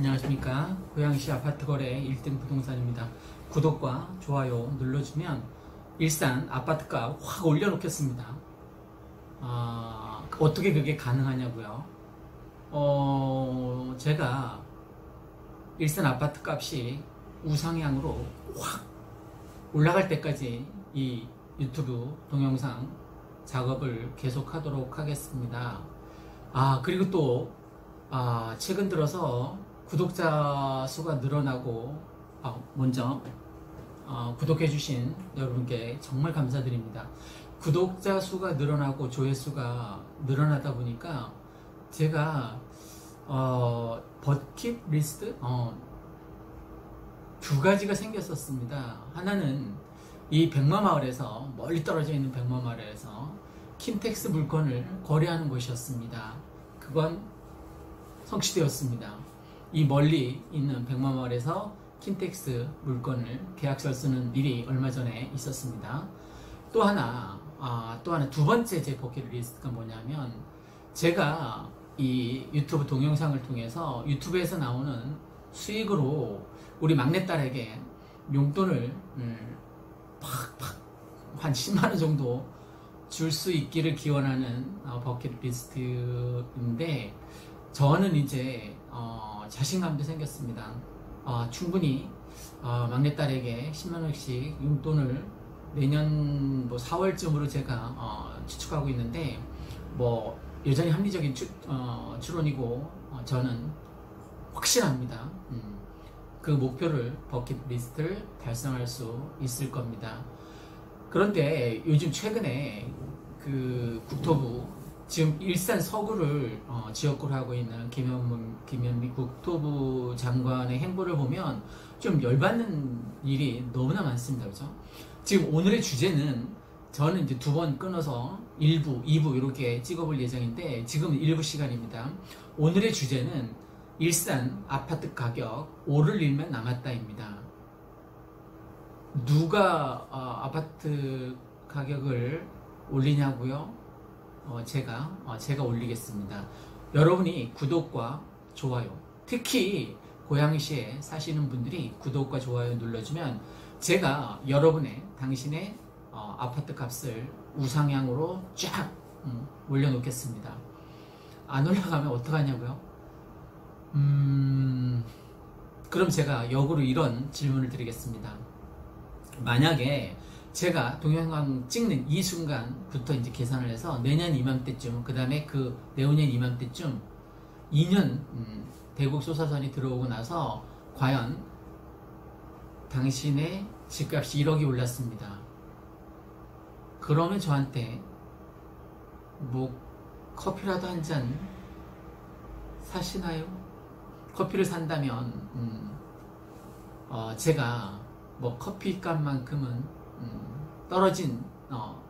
안녕하십니까. 고양시 아파트 거래 1등 부동산입니다. 구독과 좋아요 눌러주면 일산 아파트값 확 올려놓겠습니다. 어떻게 그게 가능하냐고요. 제가 일산 아파트 값이 우상향으로 확 올라갈 때까지 이 유튜브 동영상 작업을 계속하도록 하겠습니다. 그리고 또 최근 들어서 구독자 수가 늘어나고 먼저 구독해주신 여러분께 정말 감사드립니다. 구독자 수가 늘어나고 조회수가 늘어나다 보니까 제가 버킷리스트 두 가지가 생겼었습니다. 하나는 이 백마마을에서 멀리 떨어져 있는 백마마을에서 킨텍스 물건을 거래하는 곳이었습니다. 그건 성취되었습니다. 이 멀리 있는 백마마을에서 킨텍스 물건을 계약서를 쓰는 일이 얼마 전에 있었습니다. 또 하나 두 번째 제 버킷리스트가 뭐냐면, 제가 이 유튜브 동영상을 통해서 유튜브에서 나오는 수익으로 우리 막내딸에게 용돈을 팍팍 한 10만원 정도 줄 수 있기를 기원하는 버킷리스트인데, 저는 이제 자신감도 생겼습니다. 충분히 막내딸에게 10만원씩 용돈을 내년 4월쯤으로 제가 추측하고 있는데, 여전히 합리적인 추론이고 저는 확신합니다. 그 목표를, 버킷리스트를 달성할 수 있을 겁니다. 그런데 요즘 최근에 그 국토부, 지금 일산 서구를 지역구로 하고 있는 김현미 국토부 장관의 행보를 보면 좀 열받는 일이 너무나 많습니다. 그죠? 지금 오늘의 주제는, 저는 이제 두 번 끊어서 1부, 2부 이렇게 찍어볼 예정인데, 지금 1부 시간입니다. 오늘의 주제는 일산 아파트 가격 오를 일만 남았다입니다. 누가 아파트 가격을 올리냐고요? 제가 올리겠습니다. 여러분이 구독과 좋아요, 특히 고양시에 사시는 분들이 구독과 좋아요 눌러주면 제가 당신의 아파트 값을 우상향으로 쫙 올려놓겠습니다. 안 올라가면 어떡하냐고요? 그럼 제가 역으로 이런 질문을 드리겠습니다. 만약에 제가 동영상 찍는 이 순간부터 이제 계산을 해서 내년 이맘때쯤, 그 다음에 그 내후년 이맘때쯤 2년 대국 소사선이 들어오고 나서 과연 당신의 집값이 1억이 올랐습니다. 그러면 저한테 커피라도 한 잔 사시나요? 커피를 산다면 제가 커피값만큼은 떨어진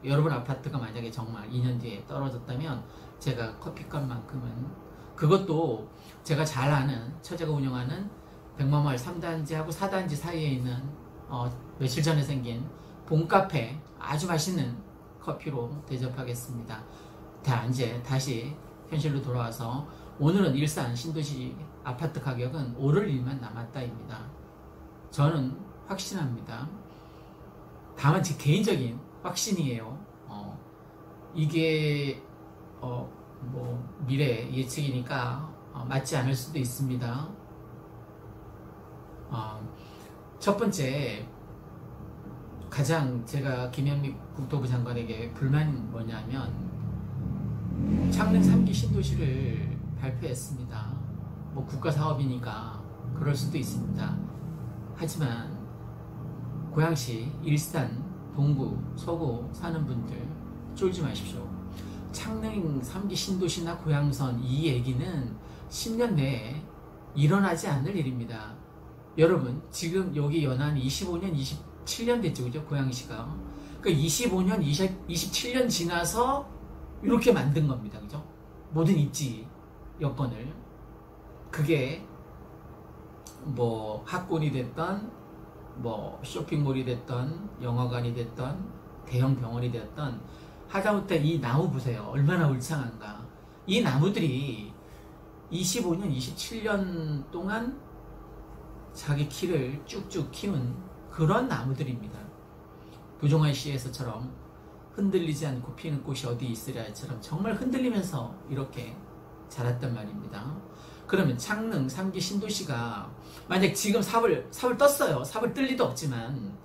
여러분 아파트가 만약에 정말 2년 뒤에 떨어졌다면 제가 커피값만큼은, 그것도 제가 잘 아는, 처제가 운영하는 백마마을 3단지하고 4단지 사이에 있는 며칠 전에 생긴 봄카페 아주 맛있는 커피로 대접하겠습니다. 이제 다시 현실로 돌아와서, 오늘은 일산 신도시 아파트 가격은 오를 일만 남았다입니다. 저는 확신합니다. 다만 제 개인적인 확신이에요. 이게 미래 예측이니까 맞지 않을 수도 있습니다. 첫 번째, 가장 제가 김현미 국토부 장관에게 불만이 뭐냐면, 창릉 3기 신도시를 발표했습니다. 국가 사업이니까 그럴 수도 있습니다. 하지만 고양시, 일산, 동구, 서구 사는 분들 쫄지 마십시오. 창릉 3기 신도시나 고양선, 이 얘기는 10년 내에 일어나지 않을 일입니다. 여러분, 지금 여기 연한 25년, 27년 됐죠, 그죠? 고양시가. 그러니까 25년, 27년 지나서 이렇게 만든 겁니다, 그죠? 모든 입지 여건을. 그게 학군이 됐던, 쇼핑몰이 됐던, 영화관이 됐던, 대형 병원이 됐던, 하다못해 이 나무 보세요. 얼마나 울창한가. 이 나무들이 25년, 27년 동안 자기 키를 쭉쭉 키운 그런 나무들입니다. 도종환 시에서처럼 흔들리지 않고 피는 꽃이 어디 있으랴처럼 정말 흔들리면서 이렇게 자랐단 말입니다. 그러면 창릉, 삼기, 신도시가 만약 지금 삽을 떴어요. 삽을 뜰 리도 없지만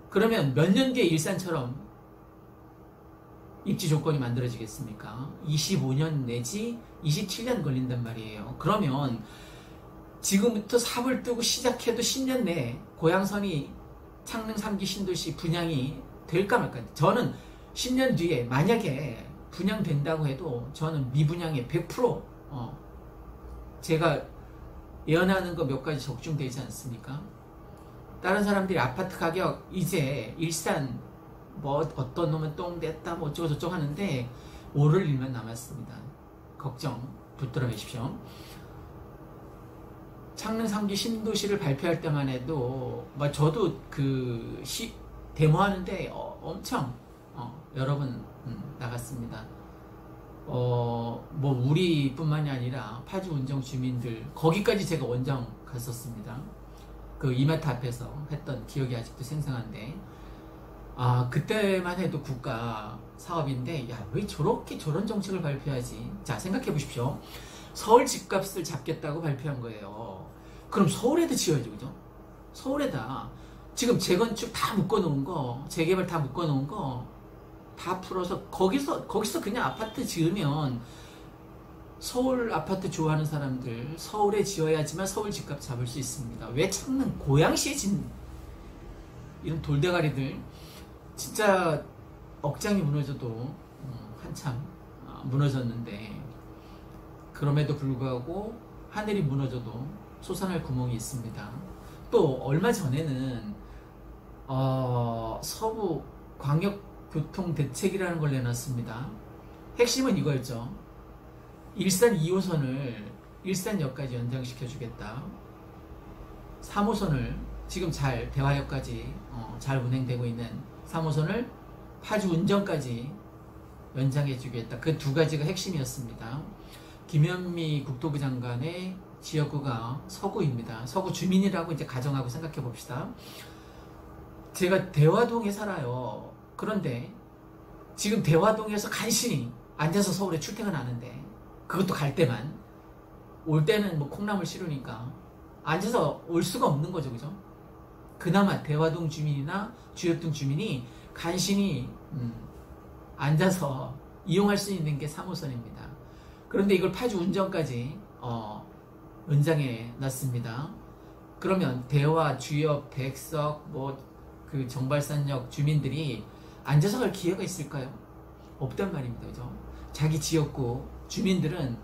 그러면 몇 년 뒤에 일산처럼 입지 조건이 만들어지겠습니까? 25년 내지 27년 걸린단 말이에요. 그러면 지금부터 삽을 뜨고 시작해도 10년 내에 고향선이 창릉, 삼기, 신도시 분양이 될까 말까. 저는 10년 뒤에 만약에 분양된다고 해도 저는 미분양에 100% 제가 예언하는 거 몇 가지 적중되지 않습니까? 다른 사람들이 아파트 가격 이제 일산 뭐 어떤 놈은 똥 냈다 뭐 어쩌고 저쩌고 하는데 오를 일만 남았습니다. 걱정 붙들어 매십시오. 창릉, 삼기, 신도시를 발표할 때만 해도 뭐 저도 그 데모하는데 엄청 여러 번 나갔습니다. 뭐 우리뿐만이 아니라 파주 운정 주민들 거기까지 제가 원정 갔었습니다. 그 이마트 앞에서 했던 기억이 아직도 생생한데 그때만 해도 국가 사업인데 야, 왜 저렇게 저런 정책을 발표하지? 자, 생각해 보십시오. 서울 집값을 잡겠다고 발표한 거예요. 그럼 서울에도 지어야죠, 그죠? 서울에다 지금 재건축 다 묶어놓은 거, 재개발 다 묶어놓은 거 다 풀어서 거기서 그냥 아파트 지으면 서울 아파트 좋아하는 사람들 서울에 지어야지만 서울 집값 잡을 수 있습니다. 왜 창릉 고양시에 진 이런 돌대가리들 진짜 억장이 무너져도 한참 무너졌는데 그럼에도 불구하고 하늘이 무너져도 솟아날 구멍이 있습니다. 또 얼마 전에는 서부 광역교통대책이라는 걸 내놨습니다. 핵심은 이거였죠. 일산 2호선을 일산역까지 연장시켜주겠다. 3호선을 지금 잘 대화역까지 잘 운행되고 있는 3호선을 파주 운정까지 연장해주겠다. 그 두 가지가 핵심이었습니다. 김현미 국토부 장관의 지역구가 서구입니다. 서구 주민이라고 이제 가정하고 생각해 봅시다. 제가 대화동에 살아요. 그런데 지금 대화동에서 간신히 앉아서 서울에 출퇴근하는데 그것도 갈 때만 올 때는 뭐 콩나물 싫으니까 앉아서 올 수가 없는 거죠, 그죠? 그나마 대화동 주민이나 주엽동 주민이 간신히 앉아서 이용할 수 있는 게 3호선입니다. 그런데 이걸 파주 운정까지 연장해 놨습니다. 그러면 대화, 주엽, 백석, 뭐 그 정발산역 주민들이 앉아서 갈 기회가 있을까요? 없단 말입니다, 그죠? 자기 지역구 주민들은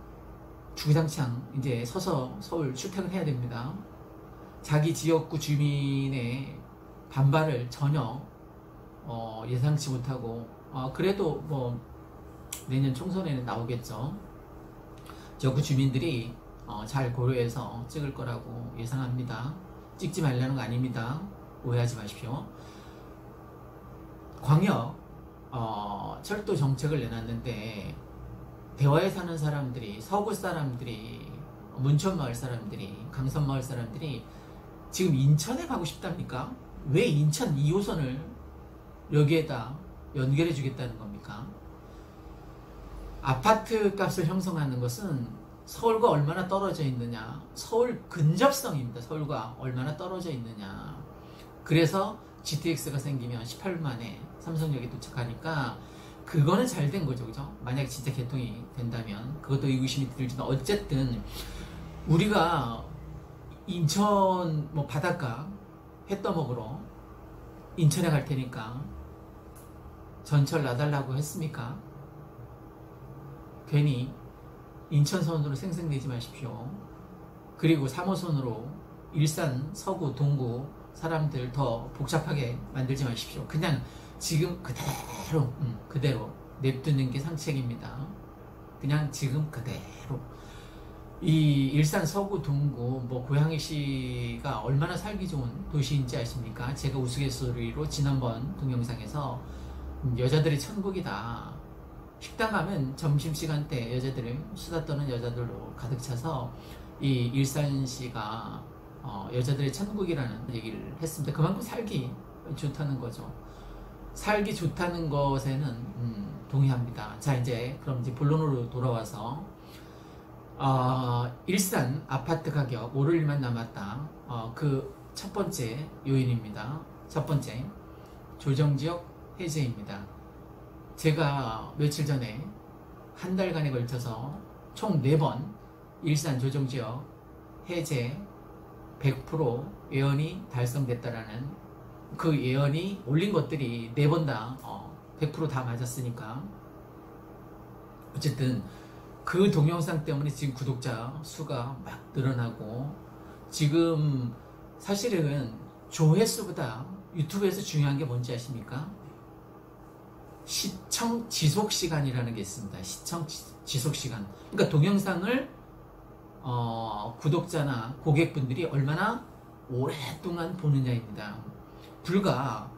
주구장창 이제 서서 서울 출퇴근해야 됩니다. 자기 지역구 주민의 반발을 전혀 예상치 못하고 그래도 뭐 내년 총선에는 나오겠죠. 지역구 주민들이 잘 고려해서 찍을 거라고 예상합니다. 찍지 말라는 거 아닙니다. 오해하지 마십시오. 광역 철도 정책을 내놨는데 대화에 사는 사람들이, 서구 사람들이, 문천마을 사람들이, 강선마을 사람들이 지금 인천에 가고 싶답니까? 왜 인천 2호선을 여기에다 연결해 주겠다는 겁니까? 아파트 값을 형성하는 것은 서울과 얼마나 떨어져 있느냐, 서울 근접성입니다. 서울과 얼마나 떨어져 있느냐. 그래서 GTX가 생기면 18분 만에 삼성역에 도착하니까 그거는 잘 된 거죠, 그죠? 만약에 진짜 개통이 된다면 그것도 의구심이 들지만 어쨌든 우리가 인천 뭐 바닷가 회 떠먹으러 인천에 갈 테니까 전철 놔달라고 했습니까? 괜히 인천선으로 생생내지 마십시오. 그리고 3호선으로 일산, 서구, 동구 사람들 더 복잡하게 만들지 마십시오. 그냥 지금 그대로 냅두는 게 상책입니다. 그냥 지금 그대로. 이 일산, 서구, 동구, 뭐 고양시가 얼마나 살기 좋은 도시인지 아십니까? 제가 우스갯소리로 지난번 동영상에서 여자들의 천국이다. 식당 가면 점심시간 때 여자들을 수다 떠는 여자들로 가득 차서 이 일산시가 여자들의 천국이라는 얘기를 했습니다. 그만큼 살기 좋다는 거죠. 살기 좋다는 것에는 동의합니다. 자, 이제 그럼 이제 본론으로 돌아와서 일산 아파트 가격 오를 일만 남았다. 그 첫 번째 요인입니다. 첫 번째, 조정지역 해제입니다. 제가 며칠 전에 한 달간에 걸쳐서 총 4번 일산 조정지역 해제 100% 예언이 달성됐다라는 그 예언이 올린 것들이 4번 다 100% 맞았으니까 어쨌든 그 동영상 때문에 지금 구독자 수가 막 늘어나고, 지금 사실은 조회수보다 유튜브에서 중요한 게 뭔지 아십니까? 시청 지속 시간이라는 게 있습니다. 시청 지속 시간. 그러니까 동영상을 구독자나 고객분들이 얼마나 오랫동안 보느냐입니다. 불과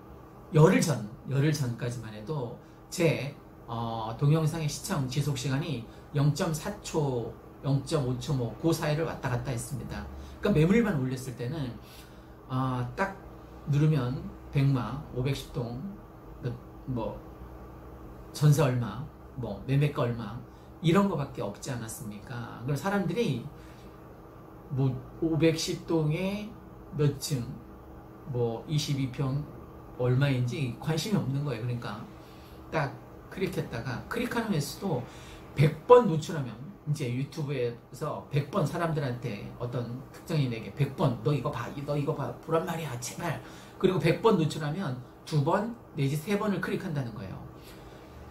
열흘 전까지만 해도 제 동영상의 시청 지속 시간이 0.4초, 0.5초 그 사이를 왔다 갔다 했습니다. 그러니까 매물만 올렸을 때는 딱 누르면 100마, 510동, 뭐 전세 얼마, 뭐 매매가 얼마, 이런 거밖에 없지 않았습니까? 그럼 사람들이 뭐 510동에 몇 층, 뭐 22평 얼마인지 관심이 없는 거예요. 그러니까 딱 클릭했다가 클릭하는 횟수도 100번 노출하면, 이제 유튜브에서 100번 사람들한테 어떤 특정인에게 100번 너 이거 봐, 너 이거 봐 보란 말이야 제발, 그리고 100번 노출하면 2번 내지 3번을 클릭한다는 거예요.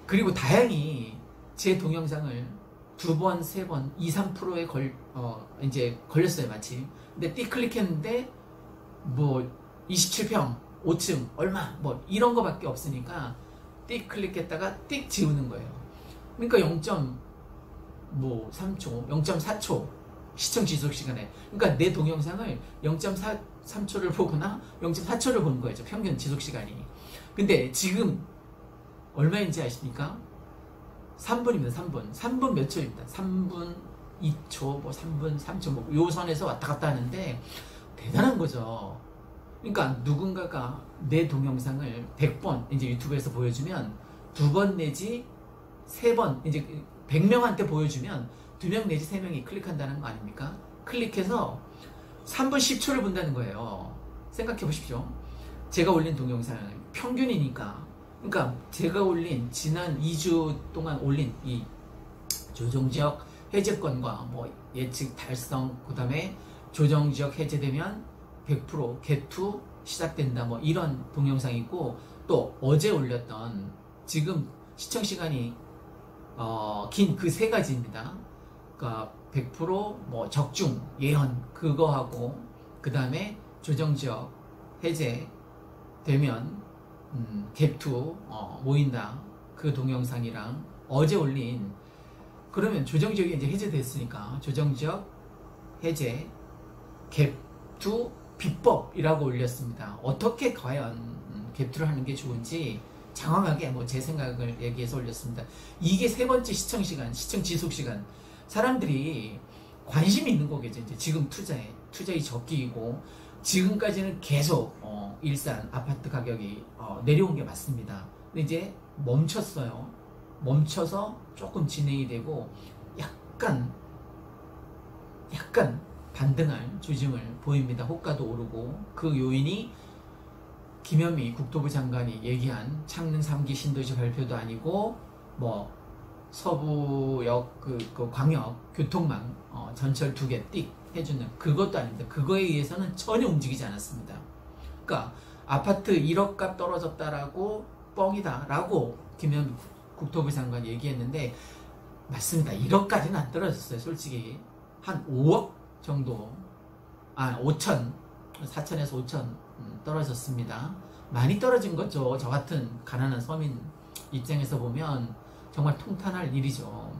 그리고 다행히 제 동영상을 2번, 3번, 2, 3%에 이제 걸렸어요, 마침. 근데 띡 클릭했는데 뭐 27평, 5층, 얼마, 뭐 이런 거밖에 없으니까 띡 클릭했다가 띡 지우는 거예요. 그러니까 0.3초, 0.4초 시청 지속 시간에, 그러니까 내 동영상을 0.3초를 보거나 0.4초를 보는 거죠, 평균 지속 시간이. 근데 지금 얼마인지 아십니까? 3분입니다. 3분 몇 초입니다. 3분 2초, 뭐 3분 3초, 뭐 요 선에서 왔다 갔다 하는데 대단한 거죠. 그러니까 누군가가 내 동영상을 100번 이제 유튜브에서 보여주면 2번 내지 3번, 이제 100명한테 보여주면 2명 내지 3명이 클릭한다는 거 아닙니까? 클릭해서 3분 10초를 본다는 거예요. 생각해 보십시오. 제가 올린 동영상 평균이니까, 그러니까 제가 올린 지난 2주 동안 올린 이 조정지역 해제권과 뭐 예측 달성, 그 다음에 조정지역 해제되면 100% 개투 시작된다, 뭐 이런 동영상이 있고, 또 어제 올렸던 지금 시청 시간이 긴 그 3가지입니다. 그러니까 100% 적중 예언 그거하고, 그 다음에 조정지역 해제 되면 갭2 모인다, 그 동영상이랑 어제 올린, 그러면 조정지역이 이제 해제됐으니까 조정지역 해제 갭2 비법이라고 올렸습니다. 어떻게 과연 갭2를 하는 게 좋은지 장황하게 제 생각을 얘기해서 올렸습니다. 이게 3번째 시청 시간, 시청 지속 시간. 사람들이 관심이 있는 거겠죠. 이제 지금 투자의 적기이고, 지금까지는 계속 일산 아파트 가격이 내려온 게 맞습니다. 근데 이제 멈췄어요. 멈춰서 조금 진행이 되고 약간 반등할 조짐을 보입니다. 호가도 오르고, 그 요인이 김현미 국토부 장관이 얘기한 창릉 3기 신도시 발표도 아니고, 뭐 서부역 그 광역 교통망 전철 2개 띡 해주는 그것도 아닙니다. 그거에 의해서는 전혀 움직이지 않았습니다. 그러니까 아파트 1억 값 떨어졌다라고 뻥이다 라고 김현미 국토부 장관이 얘기했는데, 맞습니다. 1억까지는 안 떨어졌어요. 솔직히 한 5억 정도, 5천, 4천에서 5천 떨어졌습니다. 많이 떨어진 거죠. 저 같은 가난한 서민 입장에서 보면 정말 통탄할 일이죠.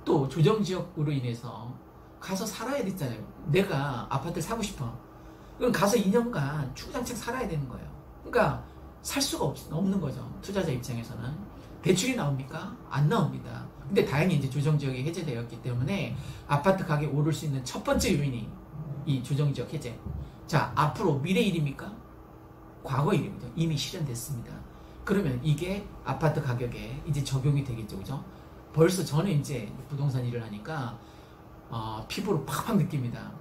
또 조정지역으로 인해서 가서 살아야 됐잖아요. 내가 아파트를 사고 싶어. 그럼 가서 2년간 주구장창 살아야 되는 거예요. 그러니까 살 수가 없는 거죠. 투자자 입장에서는. 대출이 나옵니까? 안 나옵니다. 근데 다행히 이제 조정지역이 해제되었기 때문에 아파트 가격이 오를 수 있는 첫 번째 요인이 이 조정지역 해제. 자, 앞으로 미래 일입니까? 과거 일입니다. 이미 실현됐습니다. 그러면 이게 아파트 가격에 이제 적용이 되겠죠. 그죠? 벌써 저는 이제 부동산 일을 하니까 피부로 팍팍 느낍니다.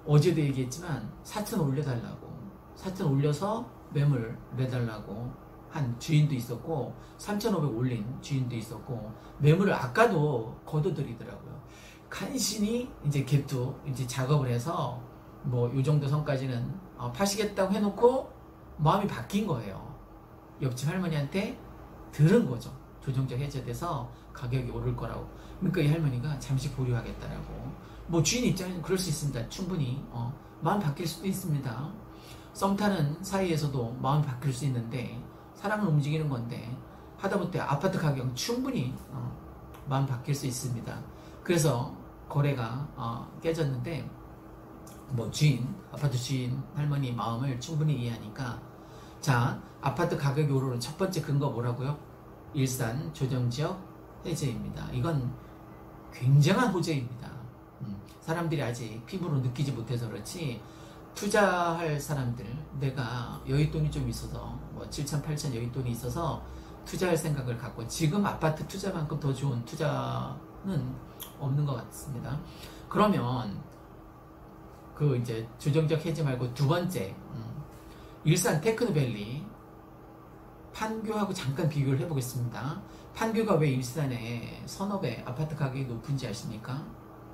어제도 얘기했지만 4천 올려달라고, 4천 올려서 매물 내달라고 한 주인도 있었고 3,500 올린 주인도 있었고, 매물을 아까도 거둬들이더라고요. 간신히 이제 갭투 이제 작업을 해서 뭐 요 정도 선까지는 파시겠다고 해놓고 마음이 바뀐 거예요. 옆집 할머니한테 들은 거죠. 조정적 해제돼서 가격이 오를 거라고. 그러니까 이 할머니가 잠시 보류하겠다라고. 뭐 주인 입장에는 그럴 수 있습니다. 충분히 마음 바뀔 수도 있습니다. 썸 타는 사이에서도 마음이 바뀔 수 있는데, 사람은 움직이는 건데 하다못해 아파트 가격은 충분히 마음 바뀔 수 있습니다. 그래서 거래가 깨졌는데, 뭐 주인, 아파트 주인 할머니 마음을 충분히 이해하니까, 자, 아파트 가격이 오르는 첫 번째 근거 뭐라고요? 일산 조정지역 해제입니다. 이건 굉장한 호재입니다. 사람들이 아직 피부로 느끼지 못해서 그렇지, 투자할 사람들, 내가 여윳돈이 좀 있어서 뭐 7천, 8천 여윳돈이 있어서 투자할 생각을 갖고, 지금 아파트 투자만큼 더 좋은 투자는 없는 것 같습니다. 그러면 그 이제 조정적 해제 말고 두 번째, 일산 테크노밸리 판교하고 잠깐 비교를 해보겠습니다. 판교가 왜 일산에 선업에 아파트 가격이 높은지 아십니까?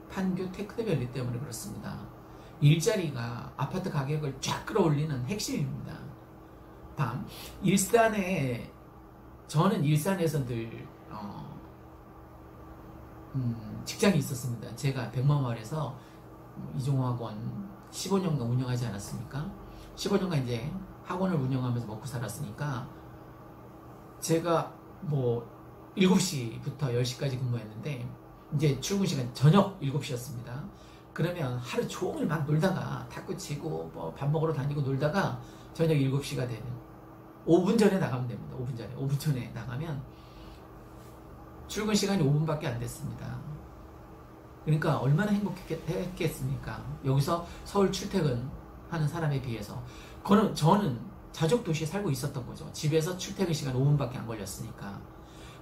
판교 테크노밸리 때문에 그렇습니다. 일자리가 아파트 가격을 쫙 끌어올리는 핵심입니다. 일산에, 저는 일산에서 늘 직장이 있었습니다. 제가 백마마을에서 이종학원 15년간 운영하지 않았습니까? 15년간 이제 학원을 운영하면서 먹고 살았으니까, 제가 뭐 7시부터 10시까지 근무했는데, 이제 출근 시간 저녁 7시였습니다. 그러면 하루 종일 막 놀다가 탁구 치고 뭐 밥 먹으러 다니고 놀다가 저녁 7시가 되면 5분 전에 나가면 됩니다. 5분 전에 나가면 출근 시간이 5분밖에 안 됐습니다. 그러니까 얼마나 행복했겠습니까? 여기서 서울 출퇴근하는 사람에 비해서. 저는 자족도시에 살고 있었던 거죠. 집에서 출퇴근 시간 5분밖에 안 걸렸으니까.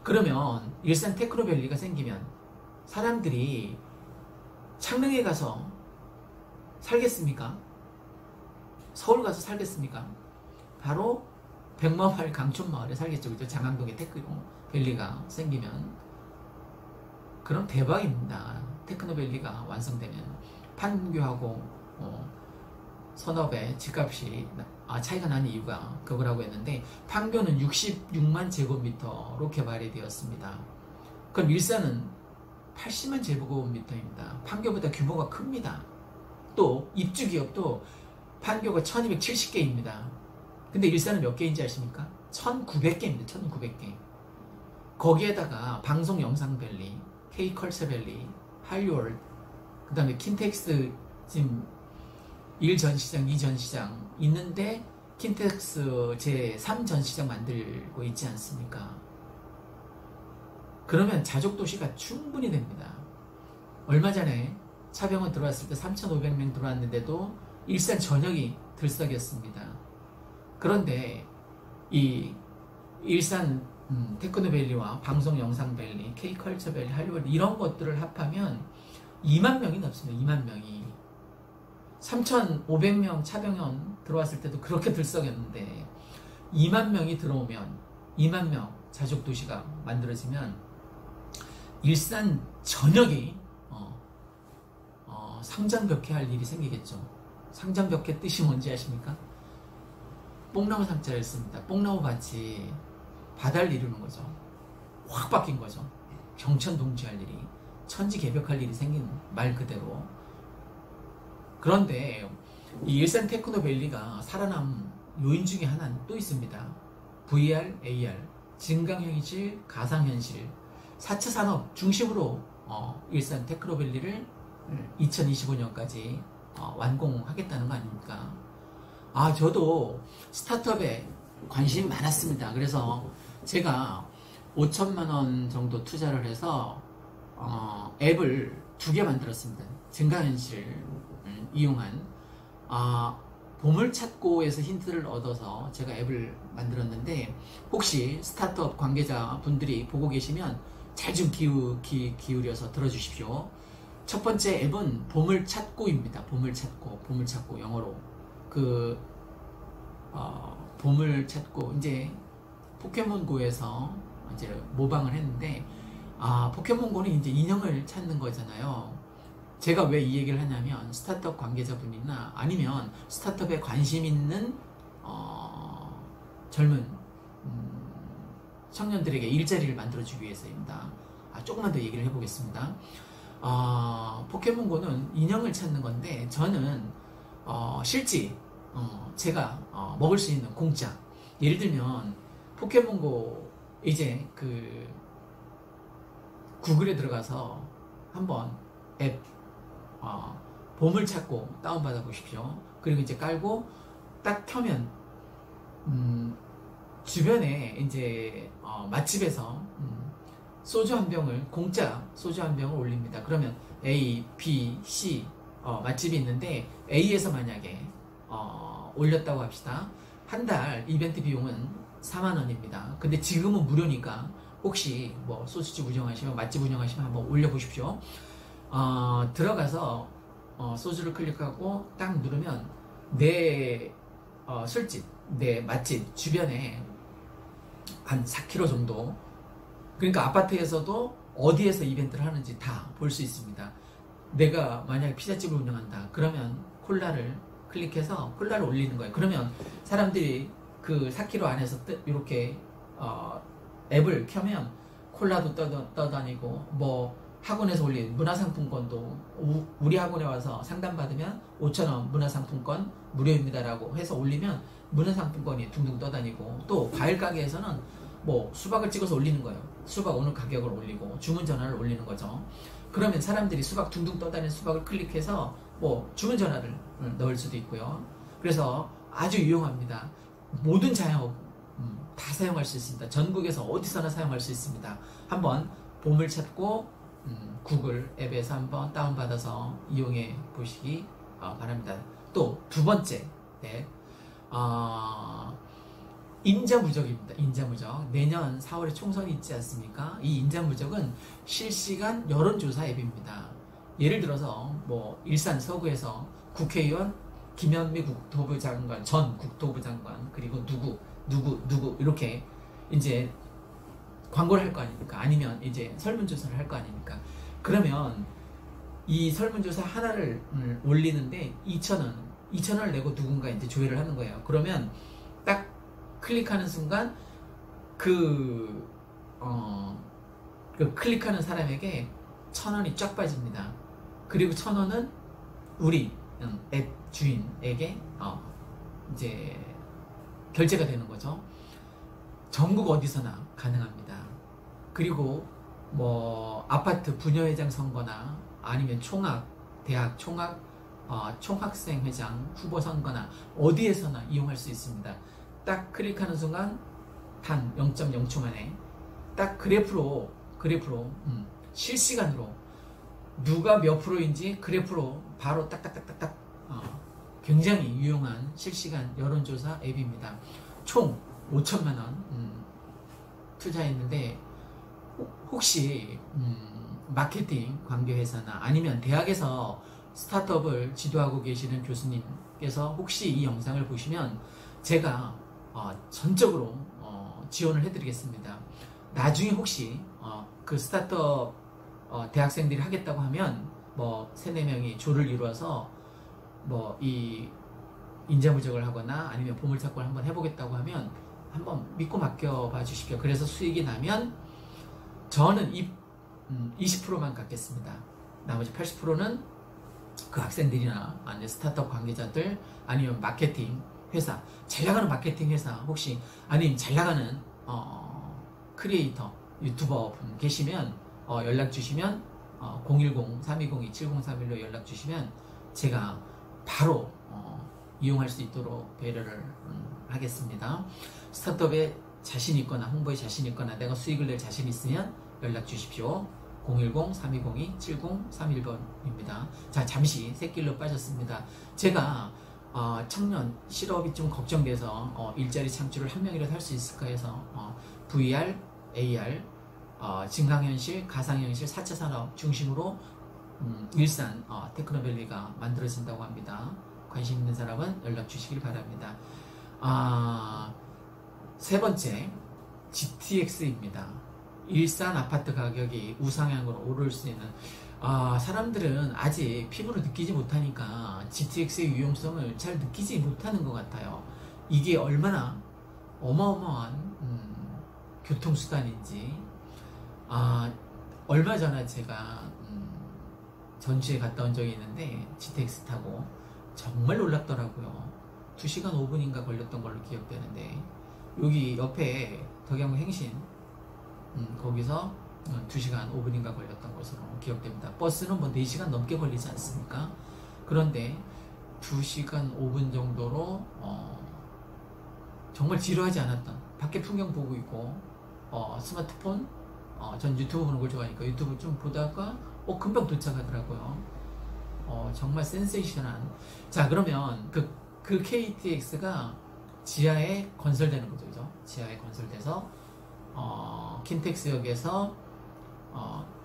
그러면 일산 테크노밸리가 생기면 사람들이 창릉에 가서 살겠습니까? 서울 가서 살겠습니까? 바로 백마마을 강촌마을에 살겠죠. 그죠? 장항동에 테크노밸리가 생기면. 그럼 대박입니다. 테크노밸리가 완성되면 판교하고 선업의 집값이 차이가 나는 이유가 그거라고 했는데, 판교는 66만 제곱미터로 개발이 되었습니다. 그럼 일산은 80만 제곱미터입니다. 판교보다 규모가 큽니다. 또 입주기업도 판교가 1270개입니다. 근데 일산은 몇 개인지 아십니까? 1900개입니다. 1900개. 거기에다가 방송영상밸리, K컬처밸리, 한류월드, 그 다음에 킨텍스 지금 1전시장, 2전시장 있는데, 킨텍스 제3전시장 만들고 있지 않습니까? 그러면 자족도시가 충분히 됩니다. 얼마 전에 차병원 들어왔을 때 3,500명 들어왔는데도 일산 전역이 들썩였습니다. 그런데 이 일산 테크노밸리와 방송영상밸리, K컬처밸리, 할리우드 이런 것들을 합하면 2만 명이 넘습니다. 2만 명이. 3,500명 차병원 들어왔을 때도 그렇게 들썩였는데, 2만 명이 들어오면, 2만 명 자족도시가 만들어지면 일산 전역이 상장벽해할 일이 생기겠죠. 상장벽해 뜻이 뭔지 아십니까? 뽕나무 상자를 씁니다. 뽕나무 밭이 바다를 이루는 거죠. 확 바뀐 거죠. 경천동지할 일이, 천지개벽할 일이 생긴 말 그대로. 그런데 이 일산 테크노밸리가 살아남은 요인 중에 하나는 또 있습니다. VR, AR, 증강현실, 가상현실, 4차 산업 중심으로 일산 테크노밸리를 2025년까지 완공하겠다는 거 아닙니까? 저도 스타트업에 관심이 많았습니다. 그래서 제가 5천만 원 정도 투자를 해서 앱을 2개 만들었습니다. 증강현실 이용한 보물찾고에서 힌트를 얻어서 제가 앱을 만들었는데, 혹시 스타트업 관계자분들이 보고 계시면 잘 좀 기울여서 들어주십시오. 첫 번째 앱은 보물찾고입니다. 보물찾고 영어로 보물찾고, 이제 포켓몬고에서 이제 모방을 했는데, 포켓몬고는 이제 인형을 찾는 거잖아요. 제가 왜 이 얘기를 하냐면, 스타트업 관계자분이나 아니면 스타트업에 관심 있는 젊은 청년들에게 일자리를 만들어주기 위해서입니다. 조금만 더 얘기를 해보겠습니다. 포켓몬고는 인형을 찾는 건데, 저는 실제 제가 먹을 수 있는 공짜, 예를 들면 포켓몬고 이제 구글에 들어가서 한번 앱 보물찾고 다운받아 보십시오. 그리고 이제 깔고 딱 켜면 주변에 이제 맛집에서 소주 한 병을, 공짜 소주 한 병을 올립니다. 그러면 A, B, C 맛집이 있는데, A에서 만약에 올렸다고 합시다. 한 달 이벤트 비용은 4만원입니다. 근데 지금은 무료니까 혹시 뭐 소주집 운영하시면, 맛집 운영하시면 한번 올려보십시오. 들어가서 소주를 클릭하고 딱 누르면 내 술집, 내 맛집 주변에 한 4km 정도, 그러니까 아파트에서도 어디에서 이벤트를 하는지 다 볼 수 있습니다. 내가 만약에 피자집을 운영한다 그러면 콜라를 클릭해서 콜라를 올리는 거예요. 그러면 사람들이 그 4km 안에서 이렇게 앱을 켜면 콜라도 떠다니고, 뭐 학원에서 올린 문화상품권도, 우리 학원에 와서 상담받으면 5,000원 문화상품권 무료입니다라고 해서 올리면 문화상품권이 둥둥 떠다니고, 또 과일 가게에서는 뭐 수박을 찍어서 올리는 거예요. 수박 오늘 가격을 올리고 주문 전화를 올리는 거죠. 그러면 사람들이 수박 둥둥 떠다니는 수박을 클릭해서 뭐 주문 전화를 넣을 수도 있고요. 그래서 아주 유용합니다. 모든 자영업 다 사용할 수 있습니다. 전국에서 어디서나 사용할 수 있습니다. 한번 보물찾고 구글 앱에서 한번 다운받아서 이용해 보시기 바랍니다. 또 두 번째 앱, 인자무적입니다. 인자무적. 내년 4월에 총선이 있지 않습니까? 이 인자무적은 실시간 여론조사 앱입니다. 예를 들어서 뭐 일산 서구에서 국회의원 김현미 국토부 장관, 전 국토부 장관, 그리고 누구 이렇게 이제 광고를 할 거 아닙니까? 아니면 이제 설문조사를 할 거 아닙니까? 그러면 이 설문조사 하나를 올리는데 2,000원을 내고 누군가 이제 조회를 하는 거예요. 그러면 딱 클릭하는 순간 그 클릭하는 사람에게 1,000원이 쫙 빠집니다. 그리고 1,000원은 우리 앱 주인에게 이제 결제가 되는 거죠. 전국 어디서나 가능합니다. 그리고 뭐 아파트 부녀회장 선거나 아니면 대학 총학생 회장 후보 선거나 어디에서나 이용할 수 있습니다. 딱 클릭하는 순간 단 0.0초 만에 딱 그래프로 실시간으로 누가 몇 프로인지 그래프로 바로 딱딱딱딱딱 굉장히 유용한 실시간 여론조사 앱입니다. 총 5천만원 투자했는데, 혹시 마케팅 관계회사나 아니면 대학에서 스타트업을 지도하고 계시는 교수님께서 혹시 이 영상을 보시면 제가 전적으로 지원을 해드리겠습니다. 나중에 혹시 그 스타트업 대학생들이 하겠다고 하면 뭐 3-4명이 조를 이루어서 뭐 이 인자무적을 하거나 아니면 보물찾기를 한번 해보겠다고 하면 한번 믿고 맡겨봐 주십시오. 그래서 수익이 나면 저는 20%만 갖겠습니다. 나머지 80%는 그 학생들이나 아니면 스타트업 관계자들 아니면 마케팅 회사, 잘 나가는 마케팅 회사 혹시 아니면 잘 나가는 크리에이터 유튜버 분 계시면 연락 주시면 010-3202-7031로 연락 주시면 제가 바로 이용할 수 있도록 배려를 하겠습니다. 스타트업에 자신 있거나 홍보에 자신 있거나 내가 수익을 낼 자신 있으면 연락 주십시오. 010-3202-7031번입니다. 자, 잠시 샛길로 빠졌습니다. 제가 청년 실업이 좀 걱정돼서 일자리 창출을 한 명이라도 할 수 있을까 해서 VR, AR, 증강현실, 가상현실, 4차 산업 중심으로 일산 테크노밸리가 만들어진다고 합니다. 관심 있는 사람은 연락 주시길 바랍니다. 세 번째, GTX입니다. 일산 아파트 가격이 우상향으로 오를 수 있는, 사람들은 아직 피부로 느끼지 못하니까 GTX의 유용성을 잘 느끼지 못하는 것 같아요. 이게 얼마나 어마어마한 교통수단인지. 얼마 전에 제가 전주에 갔다 온 적이 있는데 GTX 타고 정말 놀랍더라고요. 2시간 5분인가 걸렸던 걸로 기억되는데, 여기 옆에 덕양구 행신 거기서 2시간 5분인가 걸렸던 것으로 기억됩니다. 버스는 뭐 4시간 넘게 걸리지 않습니까? 그런데 2시간 5분 정도로 정말 지루하지 않았던, 밖에 풍경 보고 있고 스마트폰, 전 유튜브 보는 걸 좋아하니까 유튜브 좀 보다가 금방 도착하더라고요. 정말 센세이션한. 자, 그러면 그 KTX가 지하에 건설되는 거죠, 그죠? 지하에 건설돼서 킨텍스역에서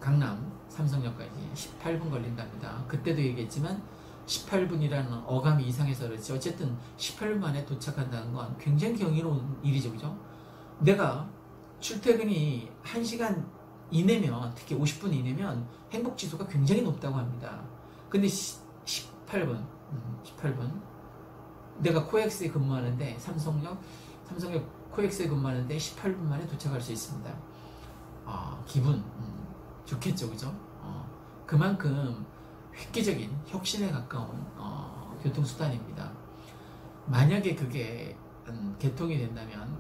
강남 삼성역까지 18분 걸린답니다. 그때도 얘기했지만 18분이라는 어감이 이상해서 그렇지, 어쨌든 18분 만에 도착한다는 건 굉장히 경이로운 일이죠, 그죠? 내가 출퇴근이 1시간 이내면, 특히 50분 이내면 행복지수가 굉장히 높다고 합니다. 근데 18분 내가 코엑스에 근무하는데, 삼성역 코엑스에 근무하는데 18분 만에 도착할 수 있습니다. 기분 좋겠죠, 그죠? 그만큼 획기적인 혁신에 가까운 교통수단입니다. 만약에 그게 개통이 된다면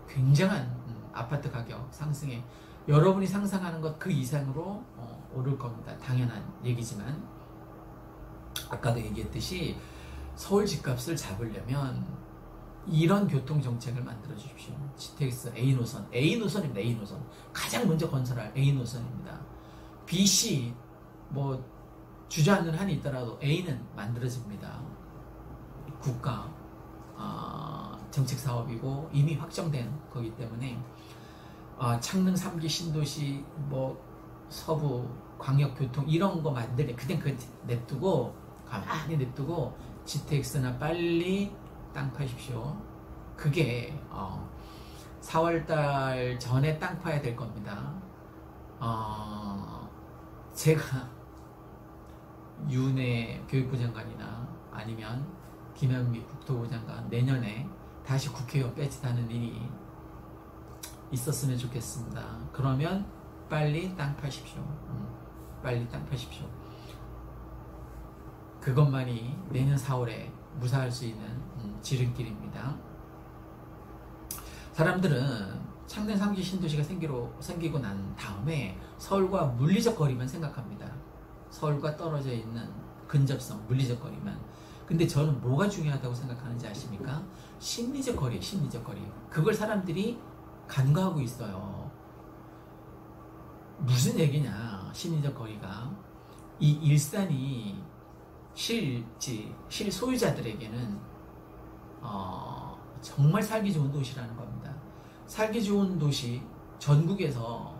굉장한 아파트 가격 상승에, 여러분이 상상하는 것 그 이상으로 오를 겁니다. 당연한 얘기지만, 아까도 얘기했듯이 서울 집값을 잡으려면 이런 교통정책을 만들어 주십시오. GTX A노선입니다. A노선. 가장 먼저 건설할 A노선입니다. B, C 뭐 주저앉는 한이 있더라도 A는 만들어집니다. 국가 정책 사업이고 이미 확정된 거기 때문에 창릉 3기 신도시, 뭐 서부 광역교통 이런 거 만들래 그냥 가만히 냅두고 GTX나 빨리 땅 파십시오. 그게 4월달 전에 땅 파야 될 겁니다. 제가 윤해 교육부 장관이나 아니면 김현미 국토부 장관 내년에 다시 국회의원 배치하는 일이 있었으면 좋겠습니다. 그러면 빨리 땅 파십시오. 빨리 땅 파십시오. 그것만이 내년 4월에 무사할 수 있는 지름길입니다. 사람들은 창릉 3기 신도시가 생기고 난 다음에 서울과 물리적 거리만 생각합니다. 서울과 떨어져 있는 근접성, 물리적 거리만. 근데 저는 뭐가 중요하다고 생각하는지 아십니까? 심리적 거리예요, 심리적 거리. 그걸 사람들이 간과하고 있어요. 무슨 얘기냐, 심리적 거리가. 이 일산이 실소유자들에게는 정말 살기 좋은 도시라는 겁니다. 살기 좋은 도시, 전국에서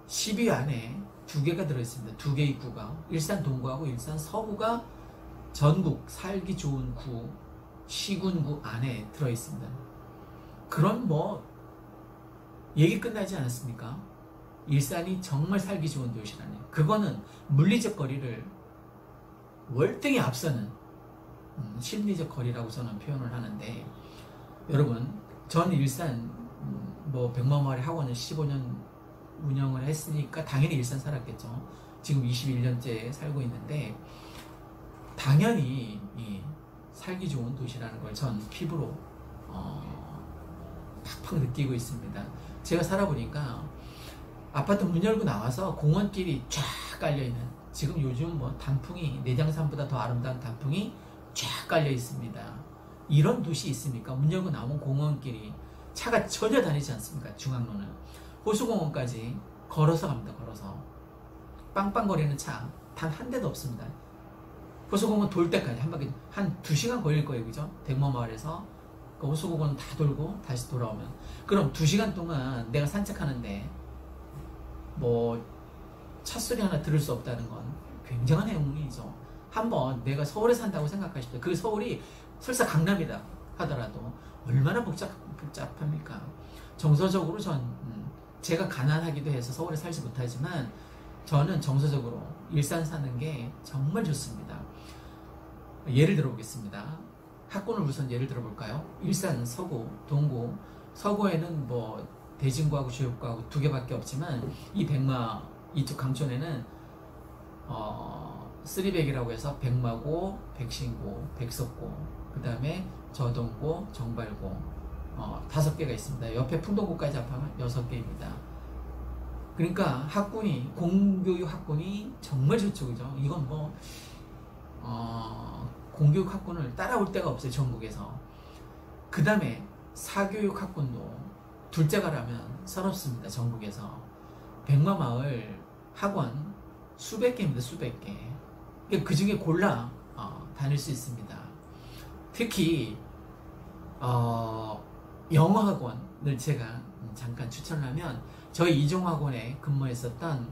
10위 안에 2개가 들어있습니다. 2개 입구가. 일산 동구하고 일산 서구가 전국 살기 좋은 구, 시군구 안에 들어있습니다. 그럼 뭐 얘기 끝나지 않았습니까? 일산이 정말 살기 좋은 도시라네요. 그거는 물리적 거리를 월등히 앞서는 심리적 거리라고 저는 표현을 하는데, 여러분, 전 일산 뭐 백마마을의 학원을 15년 운영을 했으니까 당연히 일산 살았겠죠. 지금 21년째 살고 있는데 당연히 살기 좋은 도시라는 걸 전 피부로 팍팍 느끼고 있습니다. 제가 살아보니까 아파트 문 열고 나와서 공원길이 쫙 깔려있는, 지금 요즘 뭐 단풍이, 내장산보다 더 아름다운 단풍이 쫙 깔려 있습니다. 이런 도시 있습니까? 문 열고 나오면 공원길이, 차가 전혀 다니지 않습니까? 중앙로는. 호수공원까지 걸어서 갑니다. 걸어서. 빵빵거리는 차 단 한 대도 없습니다. 호수공원 돌 때까지 한 바퀴 한 2시간 걸릴 거예요. 그죠? 백마마을에서 그 호수공원 다 돌고 다시 돌아오면, 그럼 2시간 동안 내가 산책하는데 뭐 찻소리 하나 들을 수 없다는 건 굉장한 행운이죠. 한번 내가 서울에 산다고 생각하십시오. 그 서울이 설사 강남이다 하더라도 얼마나 복잡합니까? 정서적으로 제가 가난하기도 해서 서울에 살지 못하지만 저는 정서적으로 일산 사는 게 정말 좋습니다. 예를 들어보겠습니다. 학군을 우선 예를 들어볼까요? 일산, 서구, 동구. 서구에는 뭐 대진구하고 주엽구하고 2개밖에 없지만 이 백마 이쪽 강촌에는 쓰리백이라고 해서 백마고, 백신고, 백석고, 그 다음에 저동고, 정발고 5개가 있습니다. 옆에 풍동고까지 합하면 6개입니다. 그러니까 학군이, 공교육 학군이 정말 좋죠. 그죠? 이건 뭐 공교육 학군을 따라올 데가 없어요. 전국에서. 그 다음에 사교육 학군도 둘째가라면 서럽습니다. 전국에서. 백마마을 학원 수백 개입니다. 수백 개. 그 중에 골라 다닐 수 있습니다. 특히 영어 학원을 제가 잠깐 추천을 하면, 저희 이종학원에 근무했었던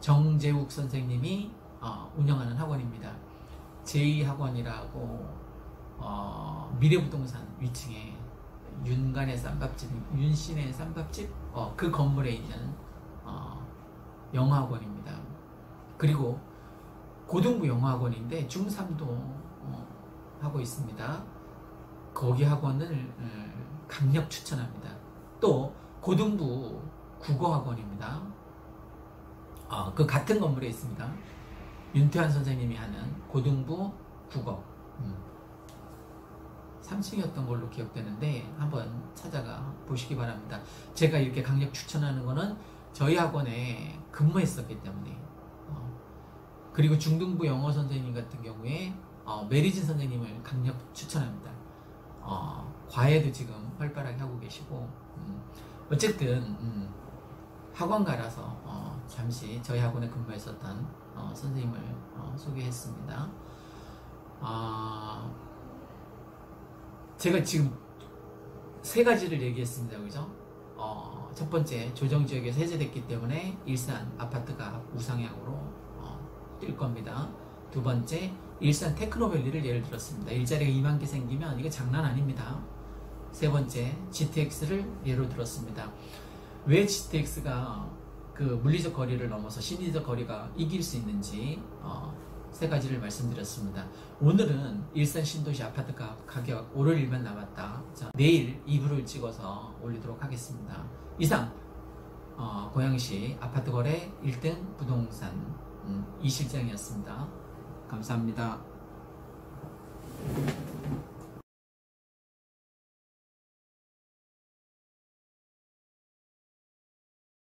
정재욱 선생님이 운영하는 학원입니다. 제2학원이라고 미래부동산 위층에 윤간의 쌈밥집, 윤신의 쌈밥집 그 건물에 있는 영어학원입니다. 그리고 고등부 영어학원인데 중3도 하고 있습니다. 거기 학원을 강력 추천합니다. 또 고등부 국어학원입니다. 그 같은 건물에 있습니다. 윤태환 선생님이 하는 고등부 국어 3층이었던 걸로 기억되는데 한번 찾아가 보시기 바랍니다. 제가 이렇게 강력 추천하는 거는 저희 학원에 근무했었기 때문에. 그리고 중등부 영어 선생님 같은 경우에 메리진 선생님을 강력 추천합니다. 과외도 지금 활발하게 하고 계시고, 어쨌든 학원가라서 잠시 저희 학원에 근무했었던 선생님을 소개했습니다. 제가 지금 3가지를 얘기했습니다. 그죠? 첫 번째, 조정지역에서 해제됐기 때문에 일산 아파트가 우상향으로 뛸 겁니다. 두 번째, 일산 테크노밸리를 예를 들었습니다. 일자리가 2만 개 생기면 이거 장난 아닙니다. 세 번째, GTX를 예로 들었습니다. 왜 GTX가 그 물리적 거리를 넘어서 심리적 거리가 이길 수 있는지 3가지를 말씀드렸습니다. 오늘은 일산 신도시 아파트 가격 오를 일만 남았다. 자, 내일 2부를 찍어서 올리도록 하겠습니다. 이상 고양시 아파트 거래 1등 부동산 이실장이었습니다. 감사합니다.